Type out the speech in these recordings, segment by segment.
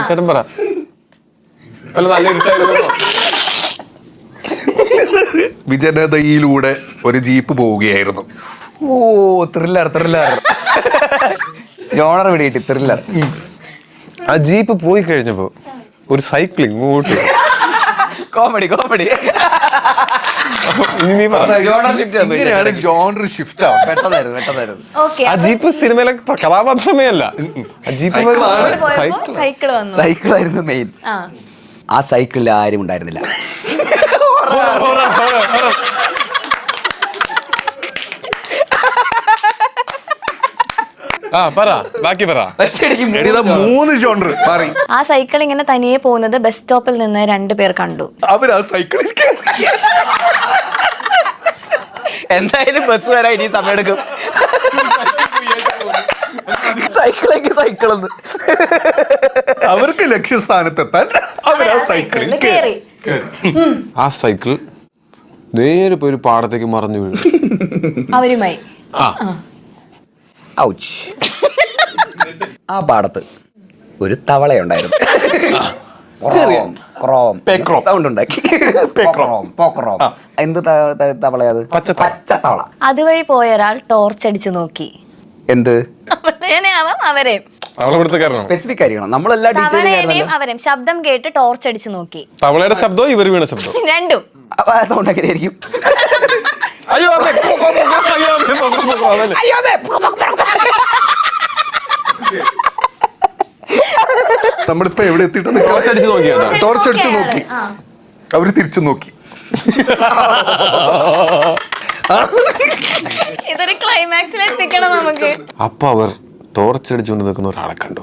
ചേട്ടൻ പറ. വിജനതയിലൂടെ ഒരു ജീപ്പ് പോവുകയായിരുന്നു. ഓ ത്രില്ലർ ജോണർ പിടിയിട്ട് ത്രില്ലർ. ആ ജീപ്പ് പോയി കഴിഞ്ഞപ്പോ ഒരു സൈക്കിൾ ഇങ്ങോട്ട് കോമഡി ജോണർ ഷിഫ്റ്റ് ആവും. പെട്ടെന്നായിരുന്നു. ആ ജീപ്പ് സിനിമയിലെ കഥാപാത്രമേ അല്ല. സൈക്കിളായിരുന്നു മെയിൻ. ആ സൈക്കിളിൽ ആരും ഉണ്ടായിരുന്നില്ല. ബാക്കി പറ. 3 ജോണർ മാറി. ആ സൈക്കിൾ ഇങ്ങനെ തനിയെ പോകുന്നത് ബസ് സ്റ്റോപ്പിൽ നിന്ന് 2 പേർ കണ്ടു. അവർ ആ സൈക്കിളിൽ എന്തായാലും ബസ് വരാൻ ഇനി സമയം എടുക്കും. സൈക്കിളെന്ന് അവർക്ക് ലക്ഷ്യസ്ഥാനത്തെത്താൻ അവർ ആ സൈക്കിളിൽ കയറി. ആ സൈക്കിൾ നേരെ പോയി ഒരു പാടത്തേക്ക് മറഞ്ഞു വീണു. അവരുമായി ഔച്ച്. ആ പാടത്ത് ഒരു തവളയുണ്ടായിരുന്നു. സൗണ്ട് ഉണ്ടാക്കി. എന്ത് തവളയത്? പച്ചത്തവള. അതുവഴി പോയ ഒരാൾ ടോർച്ച് അടിച്ചു നോക്കി. എന്ത് അവരെ സ്പെസിഫിക് ആയിരിക്കണം. നമ്മളെല്ലാ ഡീറ്റെയിലും അവരും ശബ്ദം കേട്ട് ടോർച്ച് അടിച്ചു നോക്കി. തവളയുടെ ശബ്ദമോ ഇവർ വീണ ശബ്ദം? രണ്ടും. സൗണ്ട് ഒക്കെ ആയിരിക്കും. നമ്മളിപ്പോ എവിടെ എത്തിയിട്ട് ടോർച്ച് അടിച്ചു നോക്കി. അവര് തിരിച്ചു നോക്കി. ഇതൊരു ക്ലൈമാക്സിൽ എത്തിക്കണം നമുക്ക്. അപ്പൊ അവർ ടോർച്ച് അടിച്ചുകൊണ്ട് നിൽക്കുന്ന ഒരാളെ കണ്ടു.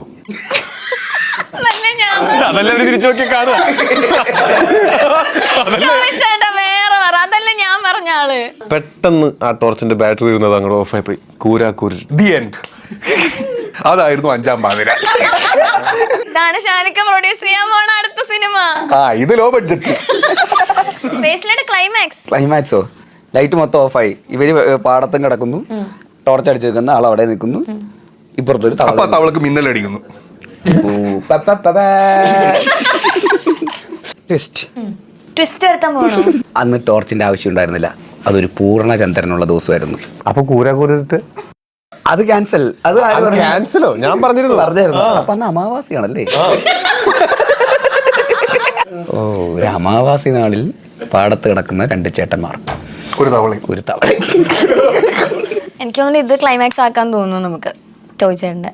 അതല്ലേ തിരിച്ചു നോക്കി കാണുക. അതല്ല ഞാൻ പറഞ്ഞ ആള്. പെട്ടെന്ന് ആ ടോർച്ചിന്റെ ബാറ്ററി ഇരുന്നത് അങ്ങോട്ട് ഓഫായി പോയി. കൂരാക്കൂരി. The end. അതായിരുന്നു 5-ാം പാതിര. ഇതാണ് ഷാനിക്ക പ്രൊഡ്യൂസ് ചെയ്യാൻ പോണ അടുത്ത സിനിമ. ഇത് ലോ ബഡ്ജറ്റ്. ക്ലൈമാക്സോ? ലൈറ്റ് മൊത്തം ഓഫായി. ഇവര് പാടത്തും കിടക്കുന്നു. ടോർച്ച് അടിച്ചു നിൽക്കുന്ന ആൾ അവിടെ നിൽക്കുന്നു. ഇപ്പുറത്തൊരു തവളക്ക് മിന്നലടിക്കുന്നു. അന്ന് ടോർച്ചിന്റെ ആവശ്യം ഉണ്ടായിരുന്നില്ല. അതൊരു പൂർണ്ണ ചന്ദ്രനുള്ള ദിവസമായിരുന്നു. അപ്പൊ കൂരാക്കൂരിട്ട് അത് ക്യാൻസൽ. ക്യാൻസലോ? ഞാൻ പറഞ്ഞിരുന്നു. അപ്പൊ അന്ന് അമാവാസിയാണല്ലേ? ഓ, ഒരു അമാവാസി നാളിൽ പാടത്ത് കിടക്കുന്ന 2 ചേട്ടന്മാർ, ഒരു തവള. എനിക്ക് തോന്നുന്നു ഇത് ക്ലൈമാക്സ് ആക്കാൻ തോന്നുന്നു നമുക്ക്. ടോയ് ചേട്ടന്റെ